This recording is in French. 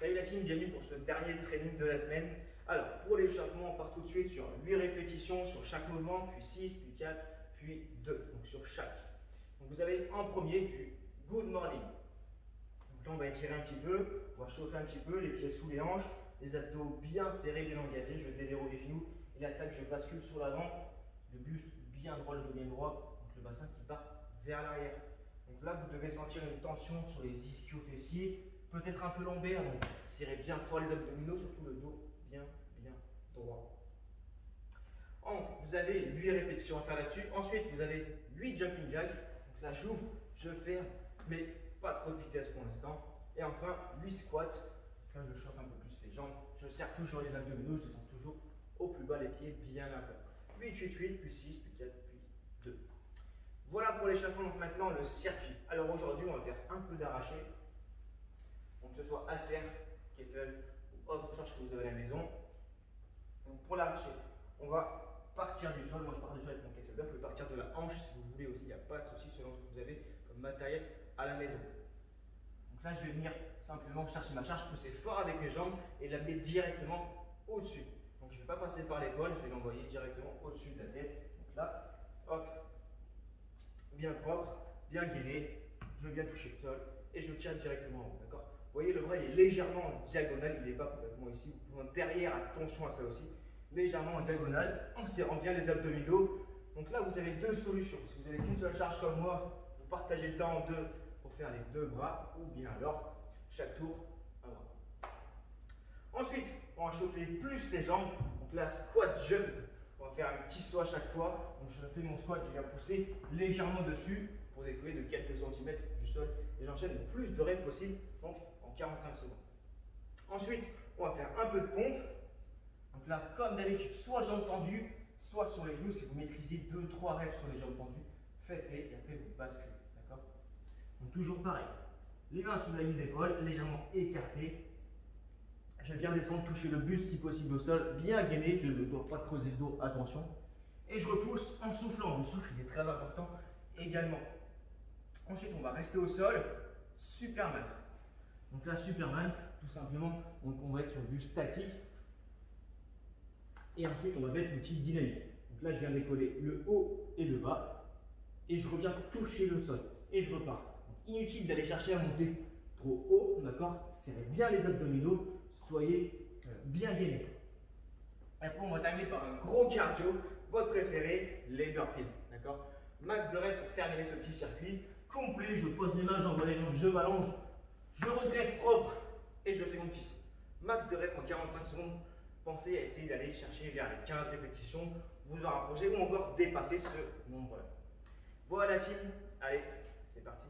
Salut la team, bienvenue pour ce dernier training de la semaine. Alors pour l'échauffement, on part tout de suite sur 8 répétitions sur chaque mouvement, puis 6, puis 4, puis 2, donc sur chaque. Donc vous avez en premier du good morning. Donc là on va étirer un petit peu, on va chauffer un petit peu, les pieds sous les hanches, les abdos bien serrés, bien engagés, je déverrouille les genoux et l'attaque je bascule sur l'avant, le buste bien droit, le dos bien droit, donc le bassin qui part vers l'arrière. Donc là vous devez sentir une tension sur les ischio-fessiers, peut-être un peu lombaire, donc serrez bien fort les abdominaux, surtout le dos bien droit. Donc vous avez 8 répétitions à faire là-dessus. Ensuite vous avez 8 jumping jacks. Donc là j'ouvre, je ferme, mais pas trop de vitesse pour l'instant. Et enfin 8 squats. Donc là je chauffe un peu plus les jambes, je serre toujours les abdominaux, je descends toujours au plus bas, les pieds bien à plat. 8, 8, 8, puis 6, puis 4, puis 2. Voilà pour l'échauffement. Donc maintenant le circuit. Alors aujourd'hui on va faire un peu d'arraché. Donc que ce soit halter, kettle ou autre charge que vous avez à la maison. Donc pour l'arracher, on va partir du sol. Moi je pars du sol avec mon kettlebell. Vous pouvez partir de la hanche si vous voulez aussi, il n'y a pas de souci selon ce que vous avez comme matériel à la maison. Donc là je vais venir simplement chercher ma charge, pousser fort avec mes jambes et l'amener directement au-dessus. Donc je ne vais pas passer par l'épaule, je vais l'envoyer directement au-dessus de la tête. Donc là, hop, bien propre, bien gainé, je viens toucher le sol et je tire directement en haut, d'accord? Vous voyez, le bras il est légèrement en diagonale, il n'est pas complètement ici. Vous pouvez derrière, attention à ça aussi, légèrement en diagonale, en serrant bien les abdominaux. Donc là, vous avez deux solutions. Si vous n'avez qu'une seule charge comme moi, vous partagez le temps en deux pour faire les deux bras, ou bien alors, chaque tour, un bras. Ensuite, on va chauffer plus les jambes. Donc là, squat jump. On va faire un petit saut à chaque fois. Donc je fais mon squat, je viens pousser légèrement dessus pour décoller de quelques centimètres du sol. Et j'enchaîne le plus de reps possible, donc en 45 secondes. Ensuite, on va faire un peu de pompe. Donc là, comme d'habitude, soit jambes tendues, soit sur les genoux. Si vous maîtrisez 2-3 reps sur les jambes tendues, faites-les et après vous basculez. D'accord? Donc toujours pareil. Les mains sous la ligne d'épaule, légèrement écartées. Je viens descendre, toucher le buste si possible au sol, bien gainé, je ne dois pas creuser le dos, attention. Et je repousse en soufflant, le souffle il est très important également. Ensuite on va rester au sol, Superman. Donc là Superman, tout simplement, on va être sur le buste statique. Et ensuite on va mettre une petite dynamique. Donc là je viens décoller le haut et le bas. Et je reviens toucher le sol. Et je repars. Donc, inutile d'aller chercher à monter trop haut, d'accord? Serrez bien les abdominaux. Soyez bien gainés. Après, on va terminer par un gros cardio, votre préféré, les burpees. D'accord? Max de reps pour terminer ce petit circuit. Complet, je pose les mains, j'envoie les jambes, je m'allonge, je redresse propre et je fais mon petit saut. Max de reps en 45 secondes. Pensez à essayer d'aller chercher vers les 15 répétitions, vous en rapprocher ou encore dépasser ce nombre-là. Voilà la team, allez, c'est parti.